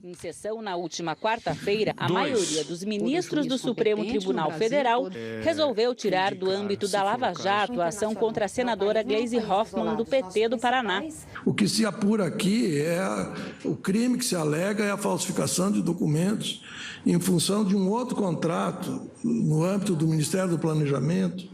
Em sessão na última quarta-feira, a maioria dos ministros do Supremo Tribunal Federal resolveu tirar do âmbito da Lava Jato a ação contra a senadora Gleisi Hoffmann, do PT do Paraná. O que se apura aqui o crime que se alega é a falsificação de documentos em função de um outro contrato no âmbito do Ministério do Planejamento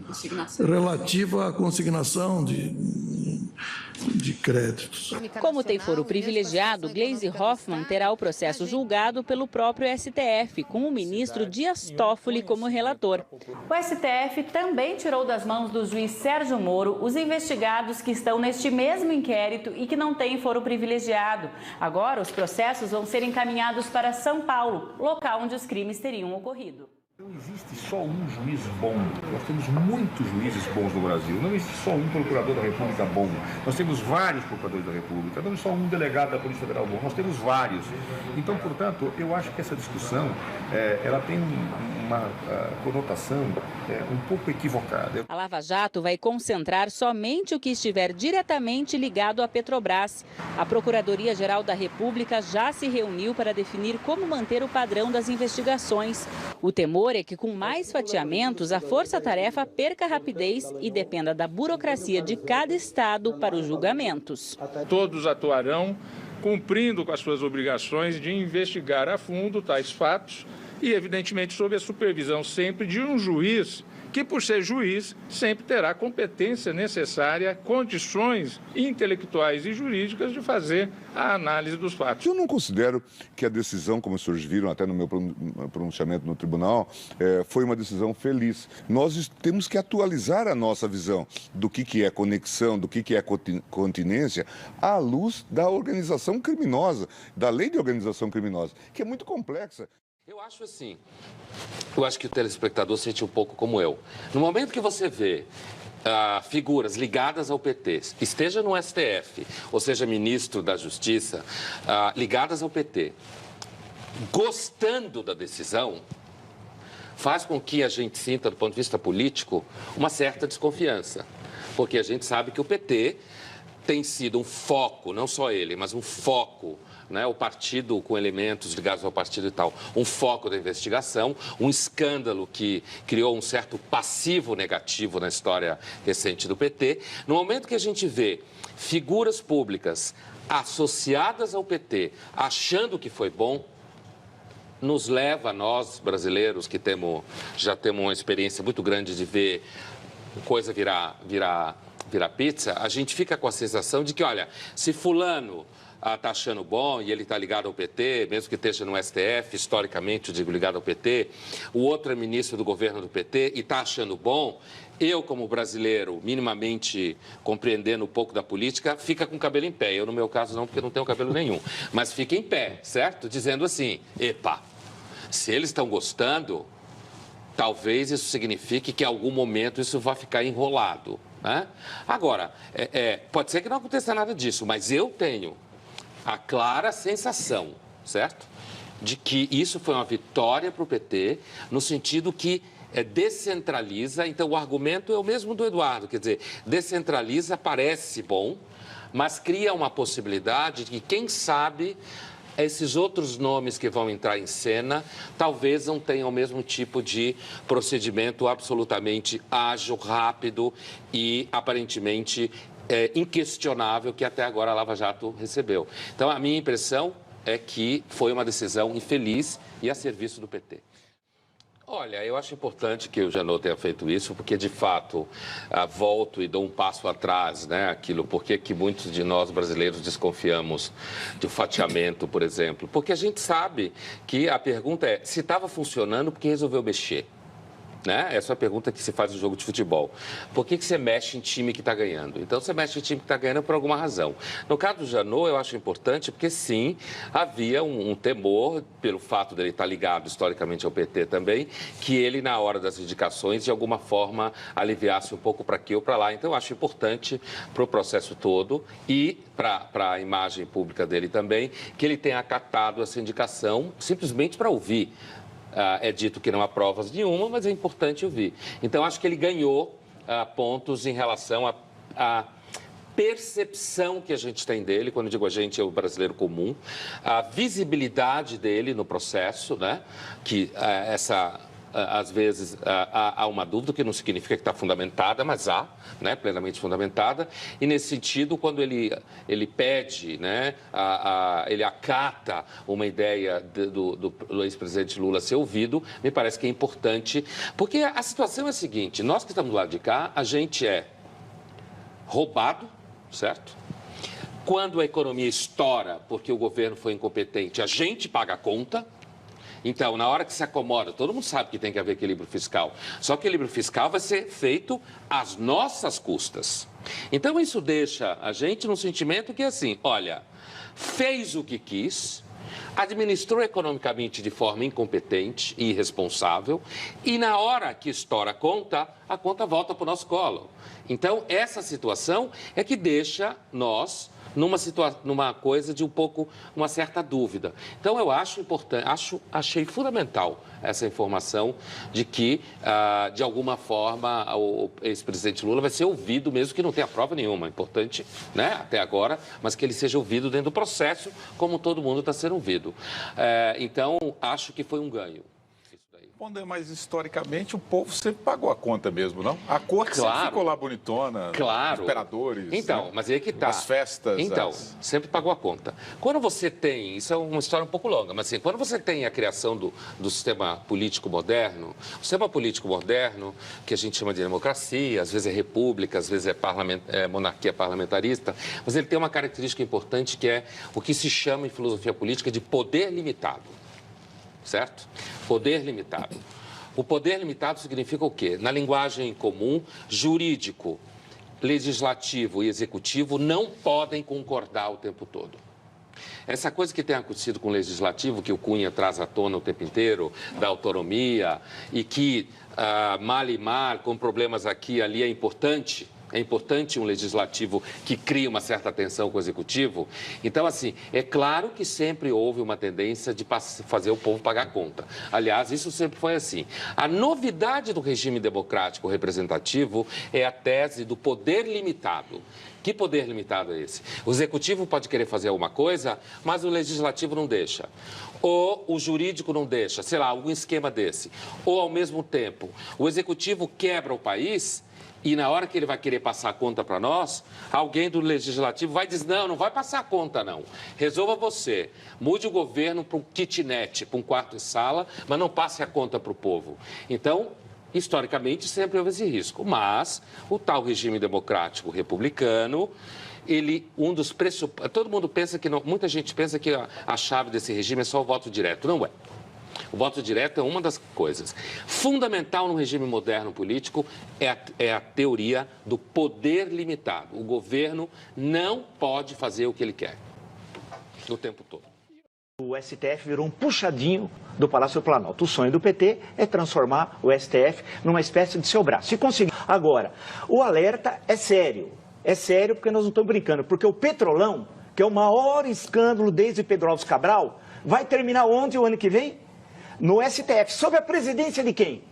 relativo à consignação de créditos. Como tem foro privilegiado, Gleisi Hoffmann terá o processo julgado pelo próprio STF, com o ministro Dias Toffoli como relator. O STF também tirou das mãos do juiz Sérgio Moro os investigados que estão neste mesmo inquérito e que não têm foro privilegiado. Agora, os processos vão ser encaminhados para São Paulo, local onde os crimes teriam ocorrido. Não existe só um juiz bom. Nós temos muitos juízes bons no Brasil. Não existe só um procurador da República bom. Nós temos vários procuradores da República. Não só um delegado da Polícia Federal bom. Nós temos vários. Então, portanto, eu acho que essa discussão ela tem uma conotação um pouco equivocada. A Lava Jato vai concentrar somente o que estiver diretamente ligado à Petrobras. A Procuradoria-Geral da República já se reuniu para definir como manter o padrão das investigações. O temor é que, com mais fatiamentos, a força-tarefa perca rapidez e dependa da burocracia de cada estado para os julgamentos. Todos atuarão cumprindo com as suas obrigações de investigar a fundo tais fatos e, evidentemente, sob a supervisão sempre de um juiz que, por ser juiz, sempre terá competência necessária, condições intelectuais e jurídicas de fazer a análise dos fatos. Eu não considero que a decisão, como os senhores viram até no meu pronunciamento no tribunal, foi uma decisão feliz. Nós temos que atualizar a nossa visão do que é conexão, do que é continência, à luz da organização criminosa, da lei de organização criminosa, que é muito complexa. Eu acho assim, eu acho que o telespectador sente um pouco como eu. No momento que você vê figuras ligadas ao PT, esteja no STF, ou seja, ministro da Justiça, ligadas ao PT, gostando da decisão, faz com que a gente sinta, do ponto de vista político, uma certa desconfiança. Porque a gente sabe que o PT tem sido um foco, não só ele, mas um foco, né, o partido com elementos ligados ao partido e tal, um foco da investigação, um escândalo que criou um certo passivo negativo na história recente do PT. No momento que a gente vê figuras públicas associadas ao PT achando que foi bom, nos leva, nós brasileiros que já temos uma experiência muito grande de ver coisa virar pizza, a gente fica com a sensação de que, olha, se fulano está achando bom e ele está ligado ao PT, mesmo que esteja no STF, historicamente, eu digo ligado ao PT, o outro é ministro do governo do PT e está achando bom, eu, como brasileiro, minimamente compreendendo um pouco da política, fica com o cabelo em pé. Eu, no meu caso, não, porque não tenho cabelo nenhum. Mas fica em pé, certo? Dizendo assim, epa, se eles estão gostando, talvez isso signifique que em algum momento isso vai ficar enrolado, né? Agora, pode ser que não aconteça nada disso, mas eu tenho a clara sensação, certo? De que isso foi uma vitória para o PT, no sentido que descentraliza. Então, o argumento é o mesmo do Eduardo, quer dizer, descentraliza, parece bom, mas cria uma possibilidade de que, quem sabe, esses outros nomes que vão entrar em cena talvez não tenham o mesmo tipo de procedimento absolutamente ágil, rápido e aparentemente inquestionável que até agora a Lava Jato recebeu. Então, a minha impressão é que foi uma decisão infeliz e a serviço do PT. Olha, eu acho importante que o Janot tenha feito isso, porque, de fato, volto e dou um passo atrás, né, porque que muitos de nós brasileiros desconfiamos do fatiamento, por exemplo. Porque a gente sabe que a pergunta é, se estava funcionando, por que resolveu mexer? Né? Essa é a pergunta que se faz no jogo de futebol. Por que você mexe em time que está ganhando? Então, você mexe em time que está ganhando por alguma razão. No caso do Janot, eu acho importante porque, sim, havia um temor, pelo fato dele estar ligado historicamente ao PT também, que ele, na hora das indicações, de alguma forma, aliviasse um pouco para aqui ou para lá. Então, eu acho importante para o processo todo e para a imagem pública dele também, que ele tenha acatado essa indicação simplesmente para ouvir. É dito que não há provas nenhuma, mas é importante ouvir. Então, acho que ele ganhou pontos em relação a percepção que a gente tem dele, quando eu digo a gente, é o brasileiro comum, a visibilidade dele no processo, né? Que às vezes há uma dúvida, que não significa que está fundamentada, mas há, né, plenamente fundamentada. E nesse sentido, quando ele pede, né, ele acata uma ideia do ex-presidente Lula ser ouvido, me parece que é importante, porque a situação é a seguinte: nós que estamos do lado de cá, a gente é roubado, certo? Quando a economia estoura porque o governo foi incompetente, a gente paga a conta. Então, na hora que se acomoda, todo mundo sabe que tem que haver equilíbrio fiscal. Só que o equilíbrio fiscal vai ser feito às nossas custas. Então, isso deixa a gente num sentimento que é assim, olha, fez o que quis, administrou economicamente de forma incompetente e irresponsável, e na hora que estoura a conta volta para o nosso colo. Então, essa situação é que deixa nós numa coisa de uma certa dúvida. Então, eu acho importante, achei fundamental essa informação de que, de alguma forma, o ex-presidente Lula vai ser ouvido, mesmo que não tenha prova nenhuma. Importante, né, até agora, mas que ele seja ouvido dentro do processo, como todo mundo está sendo ouvido. Então, acho que foi um ganho. Mas historicamente o povo sempre pagou a conta mesmo, não? A corte sempre ficou lá bonitona, claro. Imperadores, então, né? Mas aí que tá. As festas. Então, sempre pagou a conta. Quando você tem, isso é uma história um pouco longa, mas assim, quando você tem a criação do sistema político moderno, o sistema político moderno, que a gente chama de democracia, às vezes é república, às vezes é monarquia parlamentarista, mas ele tem uma característica importante que é o que se chama em filosofia política de poder limitado. Certo? Poder limitado. O poder limitado significa o quê? Na linguagem comum, jurídico, legislativo e executivo não podem concordar o tempo todo. Essa coisa que tem acontecido com o legislativo, que o Cunha traz à tona o tempo inteiro, da autonomia, e que, mal e mal, com problemas aqui e ali, é importante. É importante um legislativo que crie uma certa tensão com o executivo. Então, assim, é claro que sempre houve uma tendência de fazer o povo pagar a conta. Aliás, isso sempre foi assim. A novidade do regime democrático representativo é a tese do poder limitado. Que poder limitado é esse? O executivo pode querer fazer alguma coisa, mas o legislativo não deixa. Ou o jurídico não deixa, sei lá, algum esquema desse. Ou, ao mesmo tempo, o executivo quebra o país. E na hora que ele vai querer passar a conta para nós, alguém do legislativo vai dizer, não vai passar a conta, não. Resolva você. Mude o governo para um kitnet, para um quarto e sala, mas não passe a conta para o povo. Então, historicamente, sempre houve esse risco. Mas o tal regime democrático republicano, todo mundo pensa que não, muita gente pensa que a chave desse regime é só o voto direto. Não é. O voto direto é uma das coisas. Fundamental no regime moderno político é a teoria do poder limitado. O governo não pode fazer o que ele quer o tempo todo. O STF virou um puxadinho do Palácio Planalto. O sonho do PT é transformar o STF numa espécie de seu braço. Se conseguir. Agora, o alerta é sério. É sério porque nós não estamos brincando. Porque o Petrolão, que é o maior escândalo desde Pedro Álvares Cabral, vai terminar onde o ano que vem? No STF, sob a presidência de quem?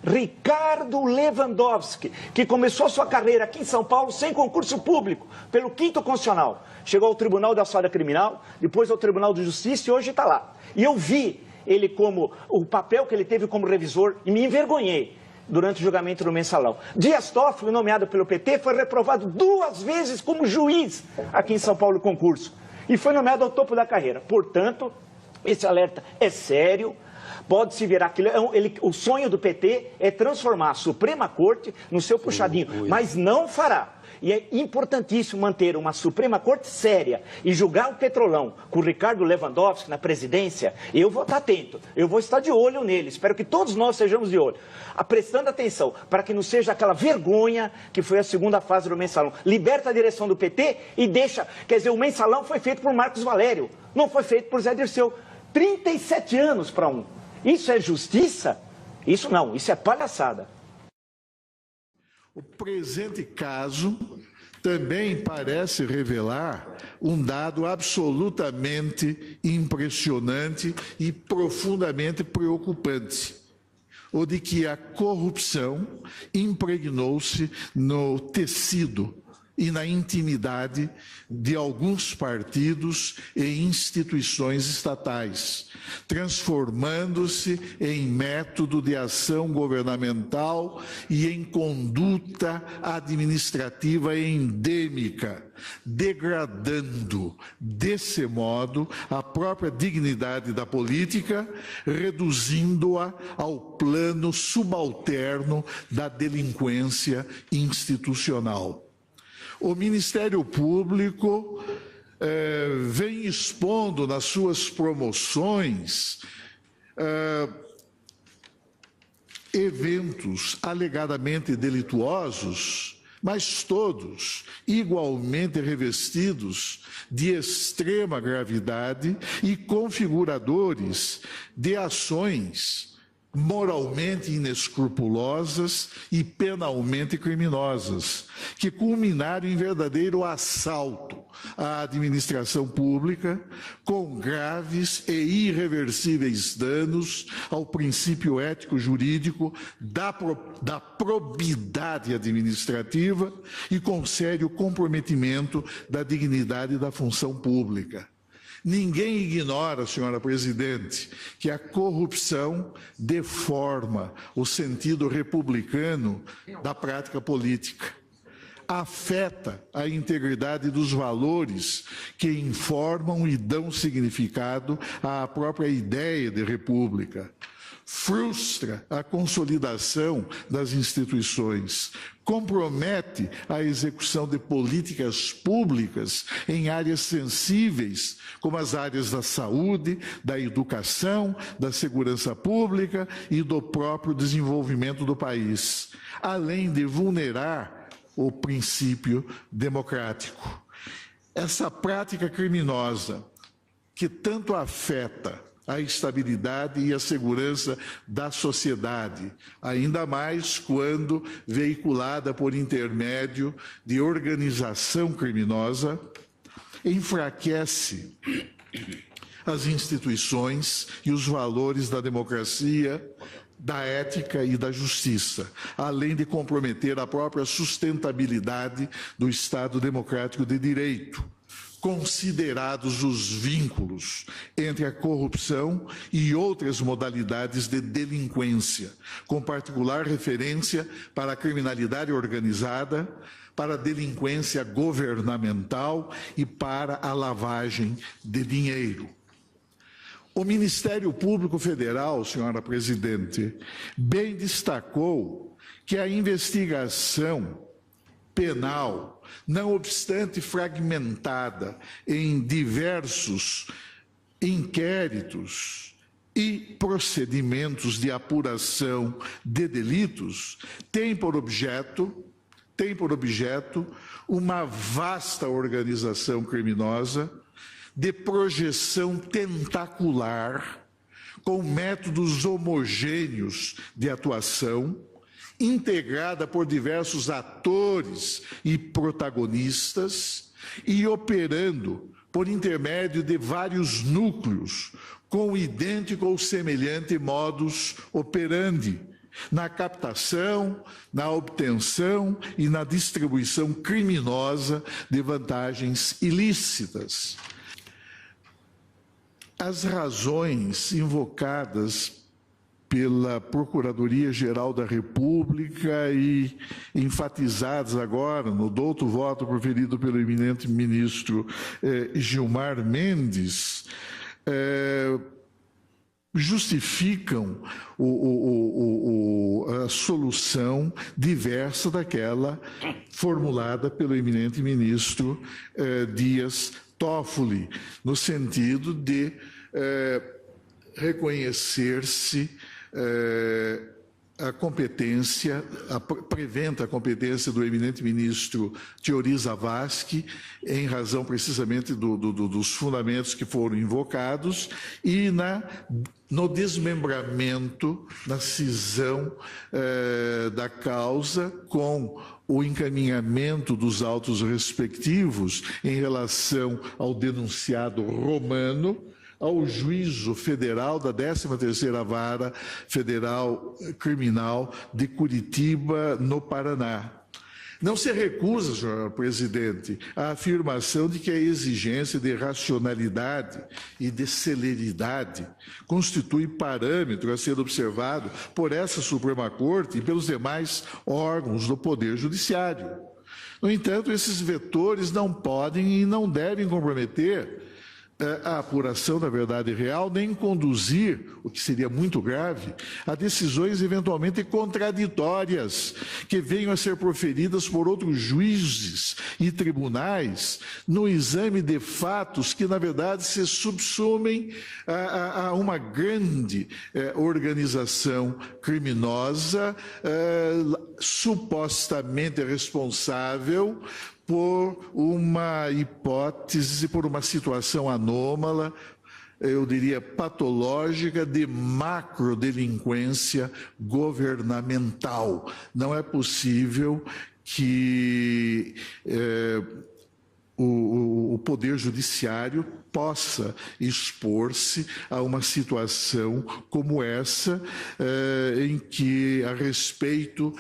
Ricardo Lewandowski, que começou sua carreira aqui em São Paulo sem concurso público, pelo 5º Constitucional. Chegou ao Tribunal da Alçada Criminal, depois ao Tribunal de Justiça e hoje está lá. E eu vi ele como, o papel que ele teve como revisor e me envergonhei durante o julgamento do Mensalão. Dias Toffoli, nomeado pelo PT, foi reprovado 2 vezes como juiz aqui em São Paulo concurso. E foi nomeado ao topo da carreira. Portanto, esse alerta é sério. Pode-se virar aquilo. O sonho do PT é transformar a Suprema Corte no seu puxadinho, mas não fará. E é importantíssimo manter uma Suprema Corte séria e julgar o Petrolão com o Ricardo Lewandowski na presidência. Eu vou estar atento, eu vou estar de olho nele. Espero que todos nós sejamos de olho, prestando atenção para que não seja aquela vergonha que foi a segunda fase do Mensalão. Liberta a direção do PT e deixa. Quer dizer, o Mensalão foi feito por Marcos Valério, não foi feito por Zé Dirceu. 37 anos para um. Isso é justiça? Isso não, isso é palhaçada. O presente caso também parece revelar um dado absolutamente impressionante e profundamente preocupante: o de que a corrupção impregnou-se no tecido e na intimidade de alguns partidos e instituições estatais, transformando-se em método de ação governamental e em conduta administrativa endêmica, degradando, desse modo, a própria dignidade da política, reduzindo-a ao plano subalterno da delinquência institucional. O Ministério Público vem expondo nas suas promoções eventos alegadamente delituosos, mas todos igualmente revestidos de extrema gravidade e configuradores de ações moralmente inescrupulosas e penalmente criminosas, que culminaram em verdadeiro assalto à administração pública, com graves e irreversíveis danos ao princípio ético-jurídico da probidade administrativa e com sério comprometimento da dignidade da função pública. Ninguém ignora, senhora presidente, que a corrupção deforma o sentido republicano da prática política, afeta a integridade dos valores que informam e dão significado à própria ideia de república, frustra a consolidação das instituições, compromete a execução de políticas públicas em áreas sensíveis, como as áreas da saúde, da educação, da segurança pública e do próprio desenvolvimento do país, além de vulnerar o princípio democrático. Essa prática criminosa, que tanto afeta a estabilidade e a segurança da sociedade, ainda mais quando veiculada por intermédio de organização criminosa, enfraquece as instituições e os valores da democracia, da ética e da justiça, além de comprometer a própria sustentabilidade do Estado democrático de direito, considerados os vínculos entre a corrupção e outras modalidades de delinquência, com particular referência para a criminalidade organizada, para a delinquência governamental e para a lavagem de dinheiro. O Ministério Público Federal, senhora presidente, bem destacou que a investigação penal, não obstante fragmentada em diversos inquéritos e procedimentos de apuração de delitos, tem por objeto uma vasta organização criminosa de projeção tentacular, com métodos homogêneos de atuação, integrada por diversos atores e protagonistas e operando por intermédio de vários núcleos com idêntico ou semelhante modus operandi, na captação, na obtenção e na distribuição criminosa de vantagens ilícitas. As razões invocadas pela Procuradoria-Geral da República e enfatizados agora no douto voto proferido pelo eminente ministro Gilmar Mendes, justificam a solução diversa daquela formulada pelo eminente ministro Dias Toffoli, no sentido de reconhecer-se a competência, preventa a competência do eminente ministro Teori Zavascki, em razão precisamente dos fundamentos que foram invocados, e no desmembramento, na cisão da causa, com o encaminhamento dos autos respectivos em relação ao denunciado Romano, ao juízo federal da 13ª Vara Federal Criminal de Curitiba, no Paraná. Não se recusa, senhor presidente, a afirmação de que a exigência de racionalidade e de celeridade constitui parâmetro a ser observado por essa Suprema Corte e pelos demais órgãos do Poder Judiciário. No entanto, esses vetores não podem e não devem comprometer a apuração da verdade real, nem conduzir, o que seria muito grave, a decisões eventualmente contraditórias, que venham a ser proferidas por outros juízes e tribunais, no exame de fatos que, na verdade, se subsumem a uma grande organização criminosa, supostamente responsável por uma hipótese, por uma situação anômala, eu diria patológica, de macrodelinquência governamental. Não é possível que o Poder Judiciário possa expor-se a uma situação como essa, em que, a respeito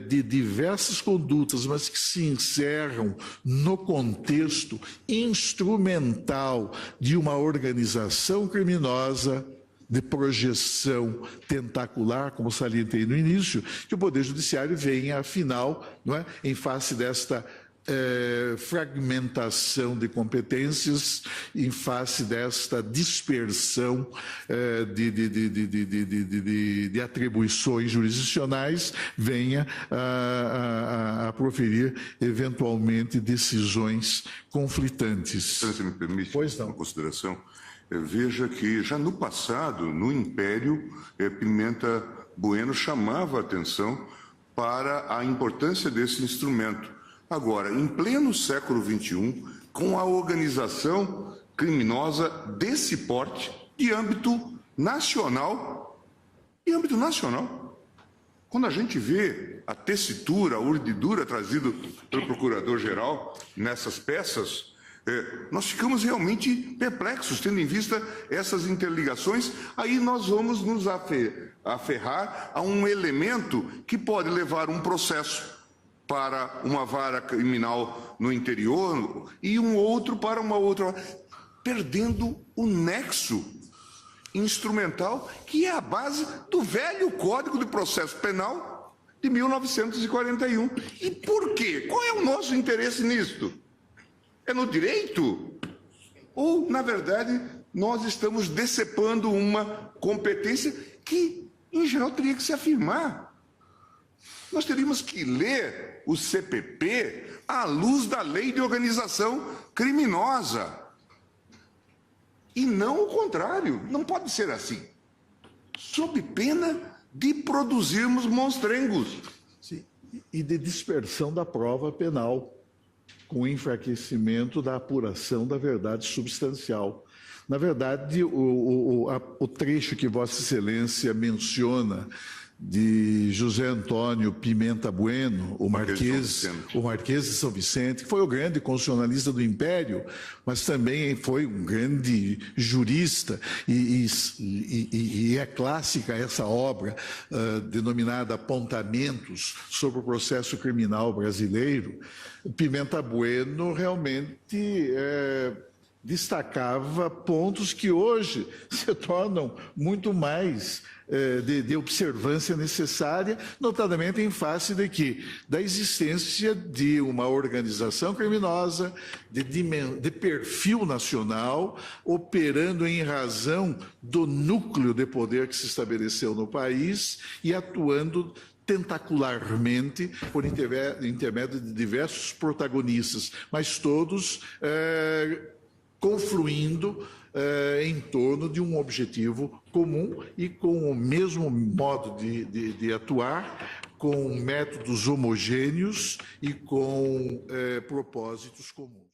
de diversas condutas, mas que se encerram no contexto instrumental de uma organização criminosa, de projeção tentacular, como salientei no início, que o Poder Judiciário venha, afinal, não é, em face desta fragmentação de competências, em face desta dispersão de atribuições jurisdicionais, venha a proferir eventualmente decisões conflitantes. Se me permite, pois não. Uma consideração. Veja que já no passado, no Império, Pimenta Bueno chamava a atenção para a importância desse instrumento. Agora, em pleno século XXI, com a organização criminosa desse porte, de âmbito nacional, quando a gente vê a tessitura, a urdidura trazida pelo Procurador-Geral nessas peças, nós ficamos realmente perplexos, tendo em vista essas interligações. Aí nós vamos nos aferrar a um elemento que pode levar um processo para uma vara criminal no interior e um outro para uma outra, perdendo o nexo instrumental que é a base do velho Código de Processo Penal de 1941. E por quê? Qual é o nosso interesse nisto? É no direito? Ou, na verdade, nós estamos decepando uma competência que, em geral, teria que se afirmar? Nós teríamos que ler o CPP à luz da lei de organização criminosa. E não o contrário. Não pode ser assim. Sob pena de produzirmos monstrengos. Sim. E de dispersão da prova penal, com enfraquecimento da apuração da verdade substancial. Na verdade, o trecho que Vossa Excelência menciona de José Antônio Pimenta Bueno, o Marquês de São Vicente, que foi o grande constitucionalista do Império, mas também foi um grande jurista, e é clássica essa obra denominada Apontamentos sobre o Processo Criminal Brasileiro. Pimenta Bueno realmente destacava pontos que hoje se tornam muito mais de observância necessária, notadamente em face da existência de uma organização criminosa de perfil nacional, operando em razão do núcleo de poder que se estabeleceu no país e atuando tentacularmente por intermédio de diversos protagonistas, mas todos confluindo em torno de um objetivo comum e com o mesmo modo de atuar, com métodos homogêneos e com propósitos comuns.